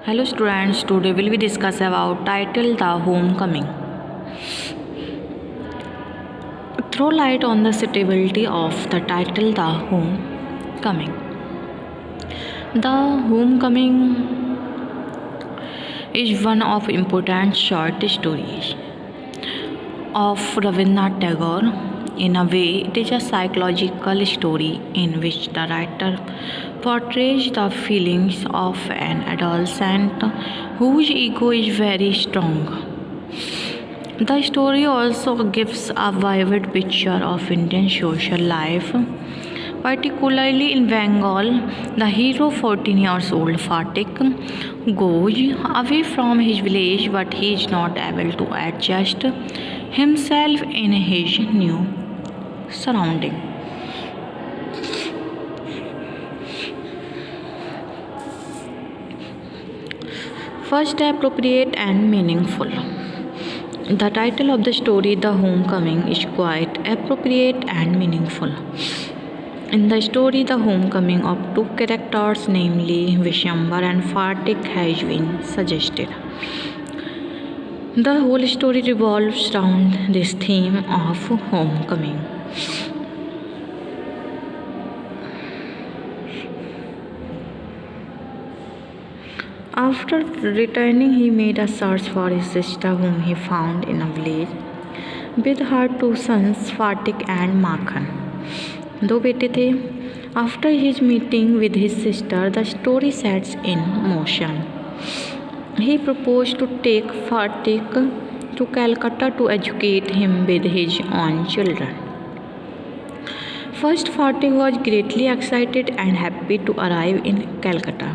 Hello students, today will we discuss about title The Homecoming. Throw light on the suitability of the title The Homecoming. The Homecoming is one of important short stories of Rabindranath Tagore. In a way, it is a psychological story in which the writer portrays the feelings of an adolescent whose ego is very strong. The story also gives a vivid picture of Indian social life, particularly in Bengal. The hero, 14 years old Fatik, goes away from his village, but he is not able to adjust himself in his new surrounding. First, appropriate and meaningful. The title of the story, The Homecoming, is quite appropriate and meaningful. In the story, the homecoming of two characters, namely Vishambar and Fatik, has been suggested. The whole story revolves around this theme of homecoming. After returning, he made a search for his sister, whom he found in a village with her two sons, Fatik and Makhan. दो बेटे थे. After his meeting with his sister, the story sets in motion. He proposed to take Fatik to Calcutta to educate him with his own children. First, Fatik was greatly excited and happy to arrive in Calcutta.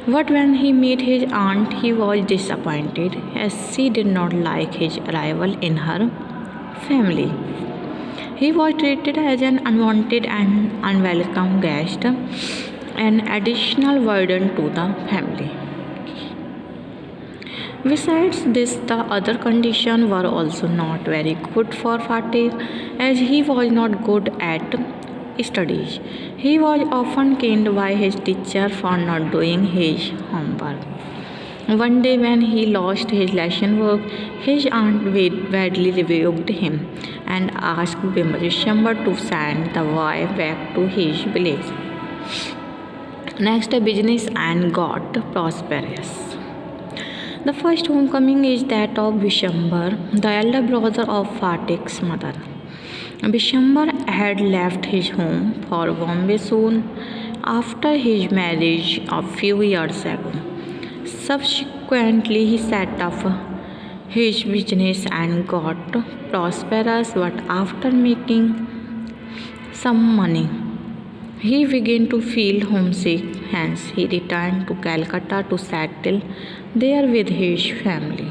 But when he met his aunt, he was disappointed as she did not like his arrival in her family. He was treated as an unwanted and unwelcome guest, an additional burden to the family. Besides this, the other conditions were also not very good for Fatik, as he was not good at studies. He was often caned by his teacher for not doing his homework. One day, when he lost his lesson work, his aunt badly rebuked him and asked Vishambar to send the boy back to his village. Next, business and got prosperous. The first homecoming is that of Vishambar, the elder brother of Fatik's mother. Vishambar had left his home for Bombay soon after his marriage a few years ago. Subsequently, he set up his business and got prosperous, but after making some money, he began to feel homesick. Hence, he returned to Calcutta to settle there with his family.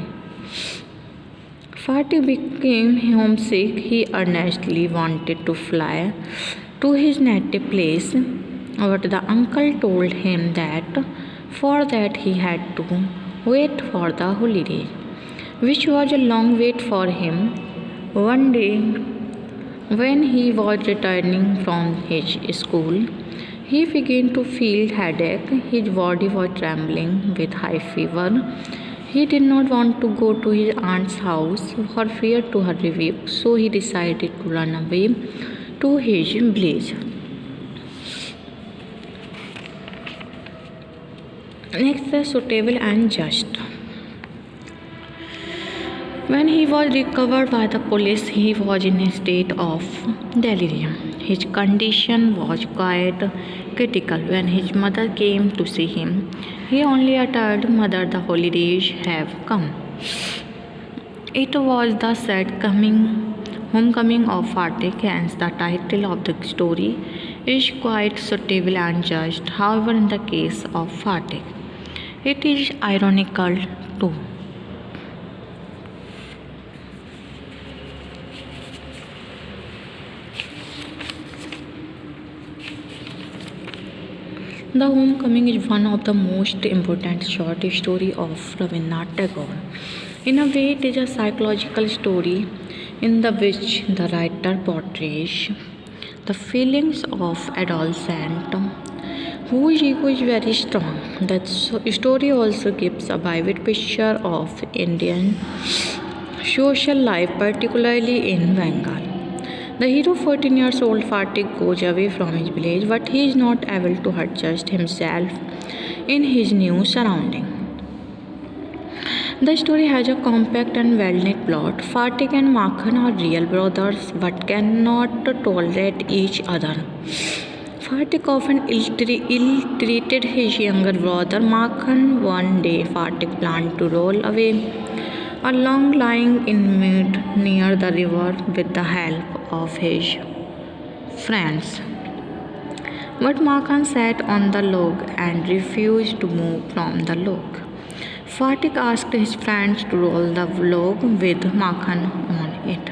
Fatik became homesick. He earnestly wanted to fly to his native place, but the uncle told him that for that he had to wait for the holiday, which was a long wait for him. One day, when he was returning from his school, he began to feel headache. His body was trembling with high fever. He did not want to go to his aunt's house for fear to her rebuke, so he decided to run away to his village. Next, the suitable and just. When he was recovered by the police, he was in a state of delirium. His condition was quite critical. When his mother came to see him, he only uttered, "Mother, the holidays have come." It was the sad homecoming of Fatik, hence the title of the story is quite suitable and just. However, in the case of Fatik, it is ironical too. The Homecoming is one of the most important short story of Rabindranath Tagore. In a way, it is a psychological story in which the writer portrays the feelings of adolescent whose ego is very strong. That story also gives a vivid picture of Indian social life, particularly in Bengal. The hero, 14 years old Fatik, goes away from his village, but he is not able to adjust himself in his new surroundings. The story has a compact and well-knit plot. Fatik and Makhan are real brothers but cannot tolerate each other. Fatik often ill-treated his younger brother Makhan. One day, Fatik planned to roll away a log lying in mud near the river with the help of his friends. But Makhan sat on the log and refused to move from the log. Fatik asked his friends to roll the log with Makhan on it.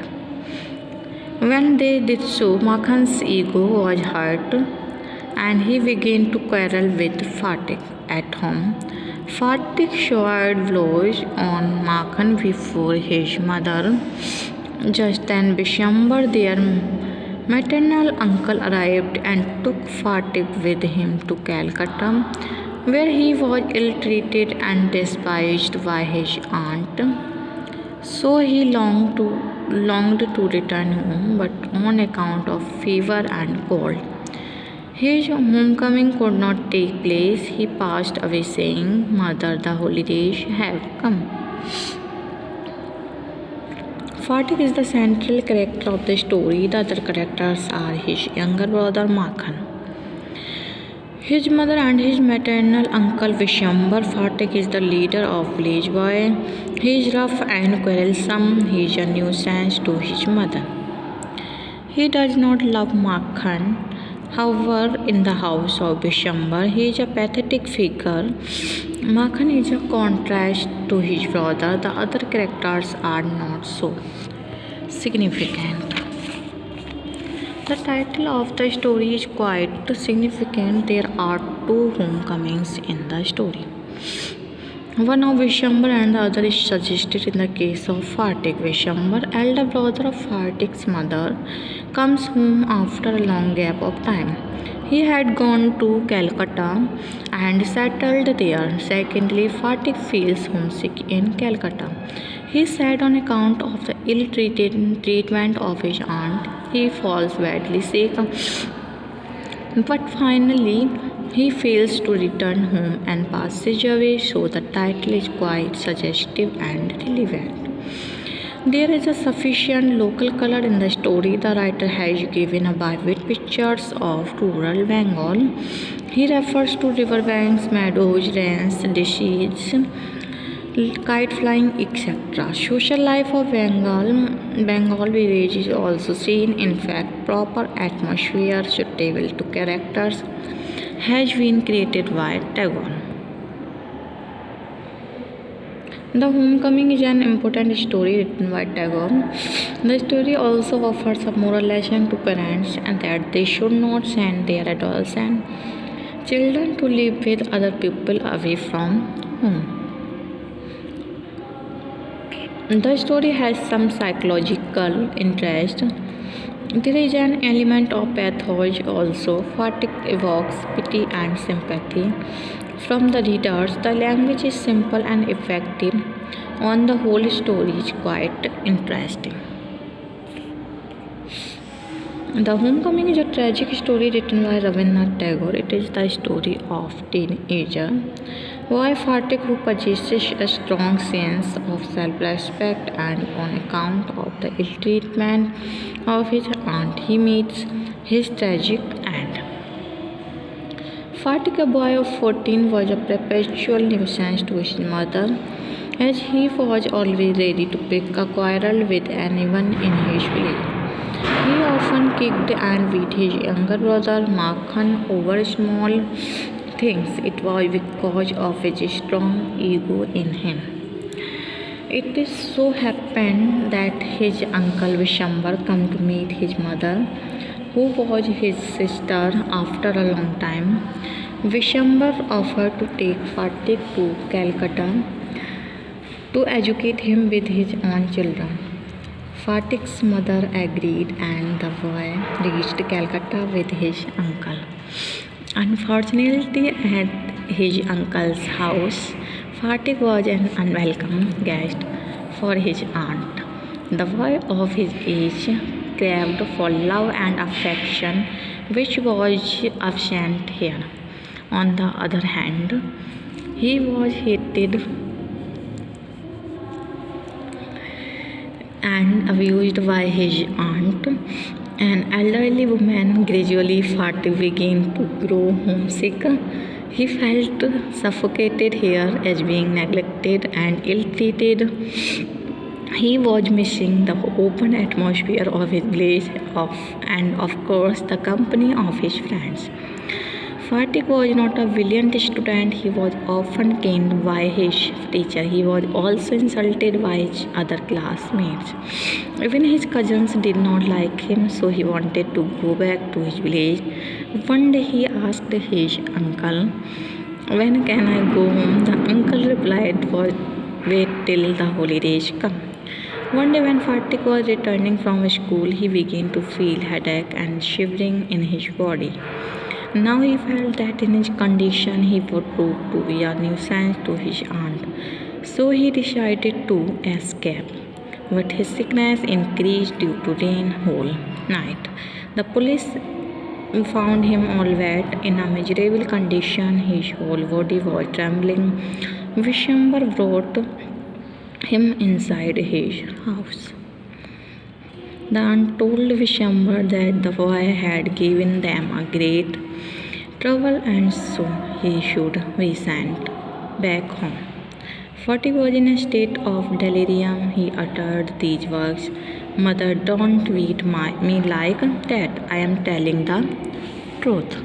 When they did so, Makhan's ego was hurt and he began to quarrel with Fatik at home. Fatik showered blows on Makhan before his mother. Just then, Bishambar, their maternal uncle, arrived and took Fatik with him to Calcutta, where he was ill-treated and despised by his aunt. So he longed to return home, but on account of fever and cold, his homecoming could not take place. He passed away saying, "Mother, the holidays have come." Fatik is the central character of the story. The other characters are his younger brother Makhan, his mother and his maternal uncle Vishambar. Fatik is the leader of village boy. He is rough and quarrelsome. He is a nuisance to his mother. He does not love Makhan. However, in the house of Vishambar, he is a pathetic figure. Makhan is a contrast to his brother. The other characters are not so significant. The title of the story is quite significant. There are two homecomings in the story. One of Vishambar and the other is suggested in the case of Fatik. Vishambar, elder brother of Fatik's mother, comes home after a long gap of time. He had gone to Calcutta and settled there. Secondly, Fatik feels homesick in Calcutta. He is sad on account of the treatment of his aunt. He falls badly sick, but finally he fails to return home and passes away, so the title is quite suggestive and relevant. There is a sufficient local color in the story. The writer has given a vivid pictures of rural Bengal. He refers to riverbanks, meadows, rains, dishes, kite flying, etc. Social life of Bengal village is also seen. In fact, proper atmosphere suitable to characters has been created by Tagore. The Homecoming is an important story written by Tagore. The story also offers a moral lesson to parents and that they should not send their adolescent children to live with other people away from home. The story has some psychological interest. There is an element of pathos also. Fatik evokes pity and sympathy from the readers. The language is simple and effective. On the whole, story is quite interesting. The Homecoming is a tragic story written by Rabindranath Tagore. It is the story of teenager boy Fatik who possesses a strong sense of self-respect, and on account of the ill treatment of his aunt, he meets his tragic end. Fatik, a boy of 14, was a perpetual nuisance to his mother, as he was always ready to pick a quarrel with anyone in his village. He often kicked and beat his younger brother Makhan over small things. It was because of his strong ego in him. It is so happened that his uncle Vishambar came to meet his mother, who was his sister, after a long time. Vishambar offered to take Fatik to Calcutta to educate him with his own children. Fatik's mother agreed and the boy reached Calcutta with his uncle. Unfortunately, at his uncle's house, Fatik was an unwelcome guest for his aunt. The boy of his age craved for love and affection, which was absent here. On the other hand, he was hated and abused by his aunt. An elderly woman, gradually Fatih began to grow homesick. He felt suffocated here as being neglected and ill treated. He was missing the open atmosphere of his village and of course the company of his friends. Fatik was not a brilliant student, he was often caned by his teacher. He was also insulted by his other classmates. Even his cousins did not like him, so he wanted to go back to his village. One day he asked his uncle, "When can I go home?" The uncle replied, "Wait till the holidays come." One day when Fatik was returning from school, he began to feel headache and shivering in his body. Now he felt that in his condition he would prove to be a nuisance to his aunt, so he decided to escape. But his sickness increased due to rain whole night. The police found him all wet in a miserable condition. His whole body was trembling. Vishwambar brought him inside his house. The aunt told Vishwambar that the boy had given them a great trouble and so he should be sent back home. Fatik was in a state of delirium. He uttered these words, "Mother, don't beat me like that. I am telling the truth."